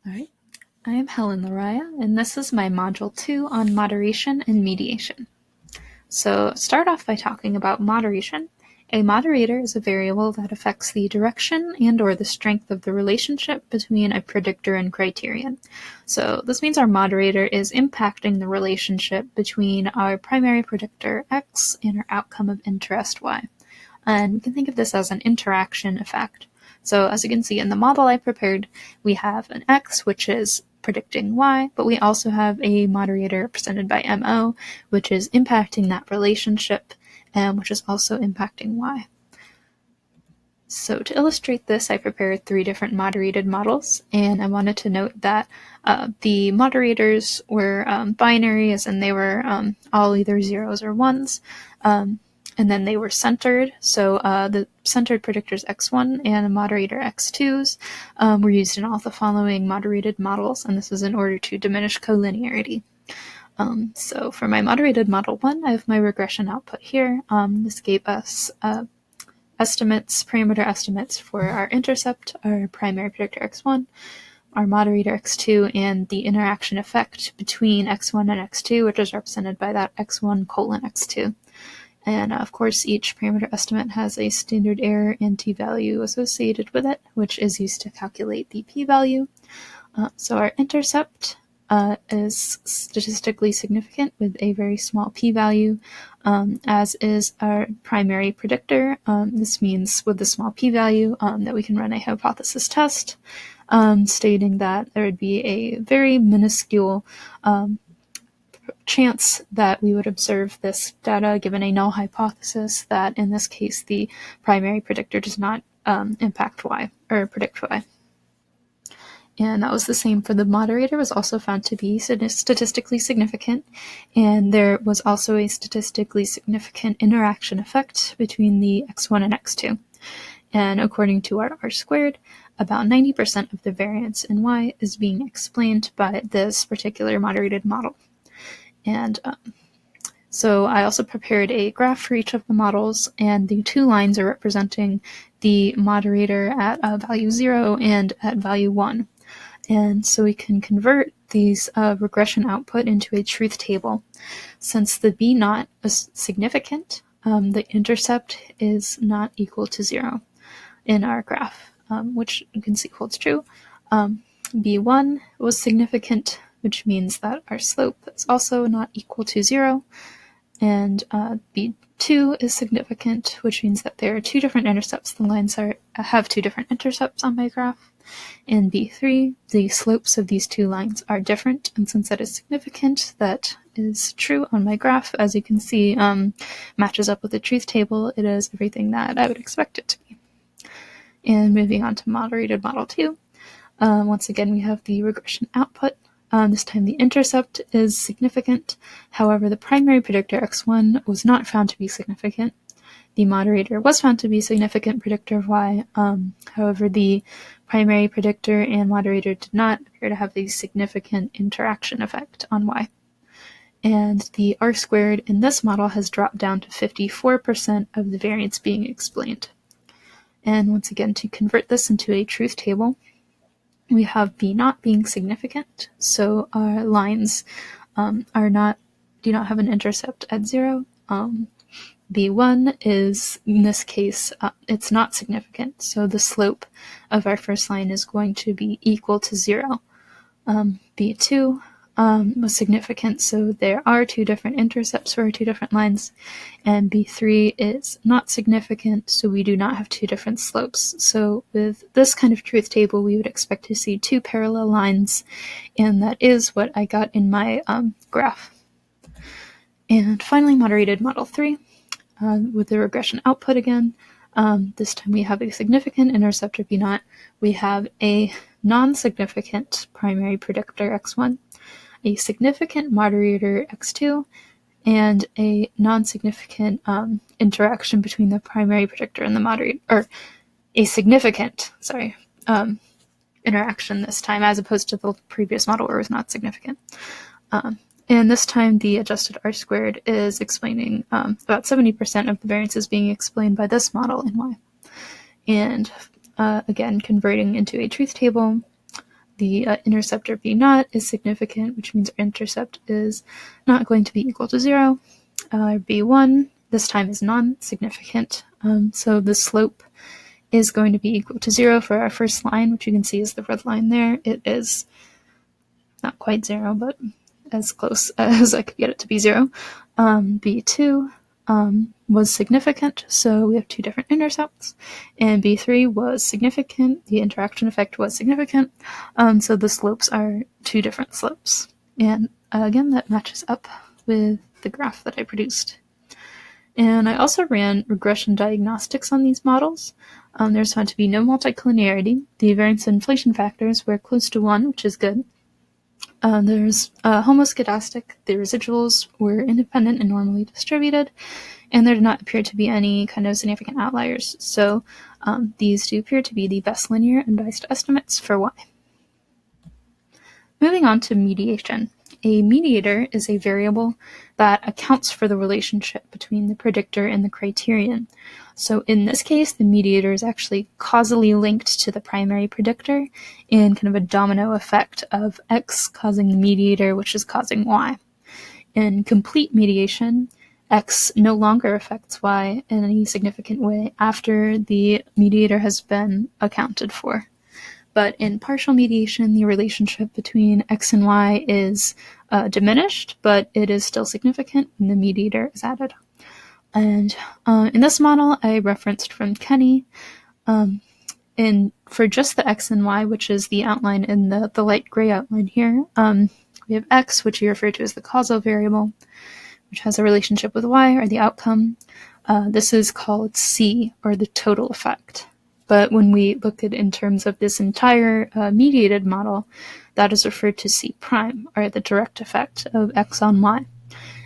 Alright, I am Helen Laraya, and this is my Module 2 on moderation and mediation. So start off by talking about moderation. A moderator is a variable that affects the direction and or the strength of the relationship between a predictor and criterion. So this means our moderator is impacting the relationship between our primary predictor x and our outcome of interest y. And we can think of this as an interaction effect. So as you can see in the model I prepared, we have an x, which is predicting y, but we also have a moderator represented by MO, which is impacting that relationship, and which is also impacting y. So to illustrate this, I prepared 3 different moderated models, and I wanted to note that the moderators were binary, as in they were all either zeros or ones. And then they were centered, so the centered predictors x1 and moderator x2s were used in all the following moderated models, and this is in order to diminish collinearity. So for my moderated model 1, I have my regression output here. This gave us parameter estimates for our intercept, our primary predictor x1, our moderator x2, and the interaction effect between x1 and x2, which is represented by that x1 colon x2. And of course, each parameter estimate has a standard error and t-value associated with it, which is used to calculate the p-value. So our intercept is statistically significant with a very small p-value, as is our primary predictor. This means with the small p-value that we can run a hypothesis test, stating that there would be a very minuscule chance that we would observe this data given a null hypothesis that in this case the primary predictor does not impact y or predict y. And that was the same for the moderator, was also found to be statistically significant, and there was also a statistically significant interaction effect between the x1 and x2. And according to our R-squared, about 90% of the variance in y is being explained by this particular moderated model. And so I also prepared a graph for each of the models, and the 2 lines are representing the moderator at value 0 and at value 1. And so we can convert these regression output into a truth table. Since the b naught is significant, the intercept is not equal to 0 in our graph, which you can see holds true. b1 was significant, which means that our slope is also not equal to 0, and b2 is significant, which means that there are 2 different intercepts. The lines have 2 different intercepts on my graph. And b3, the slopes of these 2 lines are different, and since that is significant, that is true on my graph. As you can see, matches up with the truth table. It is everything that I would expect it to be. And moving on to moderated model 2, once again we have the regression output. This time the intercept is significant. However, the primary predictor x1 was not found to be significant. The moderator was found to be a significant predictor of y. However, the primary predictor and moderator did not appear to have the significant interaction effect on y. And the R-squared in this model has dropped down to 54% of the variance being explained. And once again, to convert this into a truth table, we have b naught being significant, so our lines do not have an intercept at 0. b1 is, in this case, it's not significant, so the slope of our first line is going to be equal to 0. b2 was significant, so there are 2 different intercepts for our 2 different lines, and b3 is not significant, so we do not have 2 different slopes. So with this kind of truth table, we would expect to see 2 parallel lines, and that is what I got in my graph. And finally, moderated model 3, with the regression output again. This time we have a significant interceptor b naught. We have a non-significant primary predictor x1, a significant moderator x2, and a non-significant interaction between the primary predictor and the moderator, or a significant, interaction this time, as opposed to the previous model where it was not significant. And this time the adjusted R-squared is explaining about 70% of the variances being explained by this model in y. And again, converting into a truth table, the interceptor B naught is significant, which means our intercept is not going to be equal to 0. B1 this time is non-significant, so the slope is going to be equal to 0 for our first line, which you can see is the red line there. It is not quite 0, but as close as I could get it to be 0. B2 was significant, so we have two different intercepts, and B3 was significant, the interaction effect was significant, so the slopes are two different slopes. And again, that matches up with the graph that I produced. And I also ran regression diagnostics on these models. There's found to be no multicollinearity. The variance and inflation factors were close to 1, which is good. There's homoscedastic. The residuals were independent and normally distributed, and there did not appear to be any kind of significant outliers. So these do appear to be the best linear unbiased estimates for y. Moving on to mediation. A mediator is a variable that accounts for the relationship between the predictor and the criterion. So in this case, the mediator is actually causally linked to the primary predictor in kind of a domino effect of x causing the mediator, which is causing y. In complete mediation, x no longer affects y in any significant way after the mediator has been accounted for. But in partial mediation, the relationship between x and y is diminished, but it is still significant when the mediator is added. And in this model, I referenced from Kenny, for just the x and y, which is the outline in the light gray outline here, we have x, which we refer to as the causal variable, which has a relationship with y, or the outcome. This is called C, or the total effect. But when we look at in terms of this entire mediated model, that is referred to C prime, or the direct effect of x on y.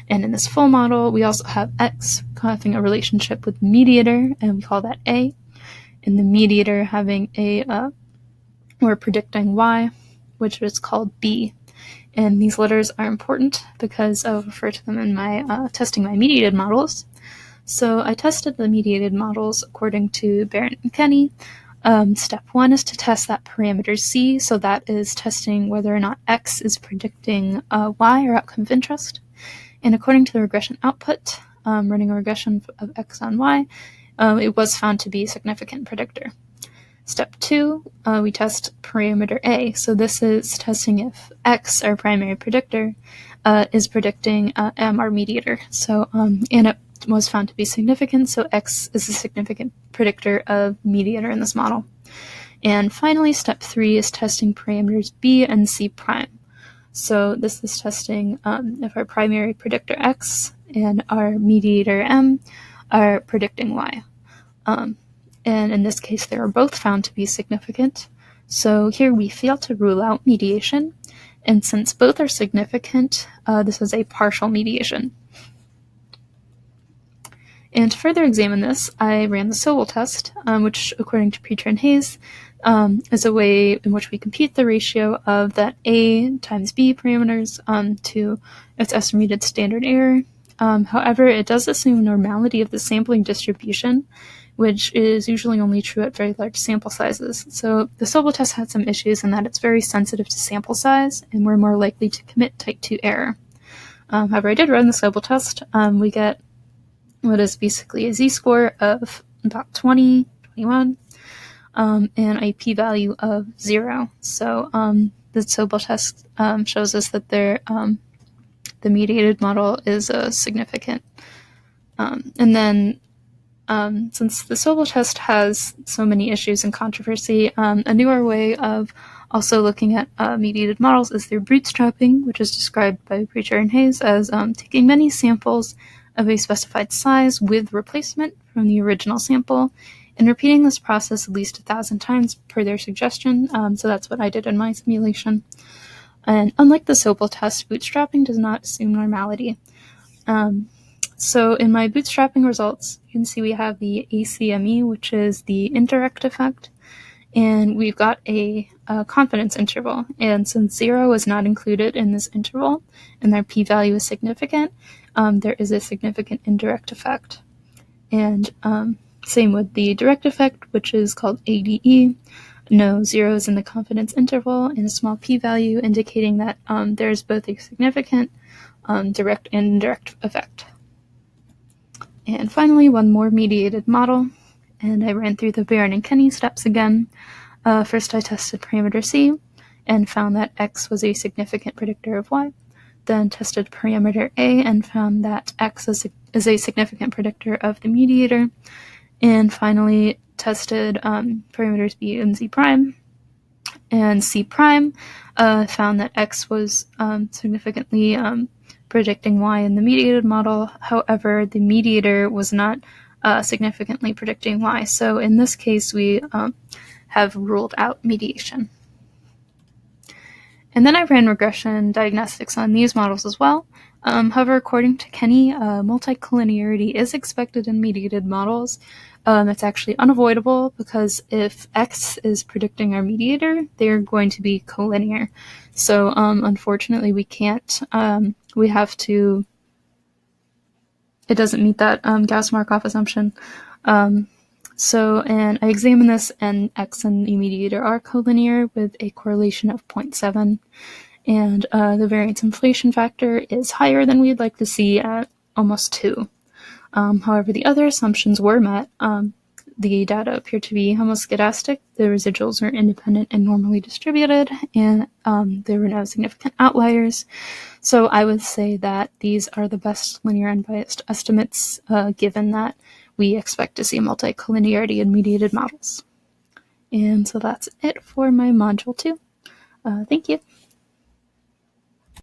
And in this full model, we also have x having a relationship with the mediator, and we call that A, and the mediator having we're predicting y, which is called B. And these letters are important because I'll refer to them in my testing my mediated models. So I tested the mediated models according to Barrett and Kenny. Step 1 is to test that parameter C, so that is testing whether or not x is predicting y, or outcome of interest. And according to the regression output, running a regression of x on y, it was found to be a significant predictor. Step 2, we test parameter A. So this is testing if x, our primary predictor, is predicting m, our mediator. So, and it was found to be significant, so x is a significant predictor of mediator in this model. And finally, step 3 is testing parameters B and C prime. So this is testing if our primary predictor x and our mediator m are predicting y. And in this case, they are both found to be significant. So here we fail to rule out mediation, and since both are significant, this is a partial mediation. And to further examine this, I ran the Sobel test, which, according to Preacher and Hayes, is a way in which we compute the ratio of that A times B parameters to its estimated standard error. However, it does assume normality of the sampling distribution, which is usually only true at very large sample sizes. So the Sobel test had some issues in that it's very sensitive to sample size, and we're more likely to commit type 2 error. However, I did run the Sobel test. We get what is basically a z-score of about 20, 21, and a p-value of 0. So the Sobel test shows us that the mediated model is significant. And then since the Sobel test has so many issues and controversy, a newer way of also looking at mediated models is through bootstrapping, which is described by Preacher and Hayes as taking many samples of a specified size with replacement from the original sample, and repeating this process at least 1,000 times per their suggestion. So that's what I did in my simulation. And unlike the Sobel test, bootstrapping does not assume normality. So in my bootstrapping results, you can see we have the ACME, which is the indirect effect, and we've got a confidence interval. And since 0 is not included in this interval, and their p-value is significant, there is a significant indirect effect. And same with the direct effect, which is called ADE. no zeros in the confidence interval, and a small p-value indicating that there's both a significant direct and indirect effect. And finally, one more mediated model, and I ran through the Barron and Kenny steps again. First, I tested parameter C and found that X was a significant predictor of Y. Then tested parameter A and found that X is a significant predictor of the mediator. And finally, tested parameters B and Z prime. And C prime found that X was significantly predicting Y in the mediated model. However, the mediator was not significantly predicting Y. So in this case, we have ruled out mediation. And then I ran regression diagnostics on these models as well. However, according to Kenny, multicollinearity is expected in mediated models. It's actually unavoidable because if X is predicting our mediator, they're going to be collinear. So unfortunately, we can't. We have to. It doesn't meet that Gauss-Markov assumption. And I examined this, and X and the mediator are collinear with a correlation of 0.7. And the variance inflation factor is higher than we'd like to see at almost 2. However, the other assumptions were met. The data appear to be homoscedastic, the residuals are independent and normally distributed, and there were no significant outliers. So I would say that these are the best linear unbiased estimates, given that we expect to see multicollinearity in mediated models. And so that's it for my module 2. Thank you.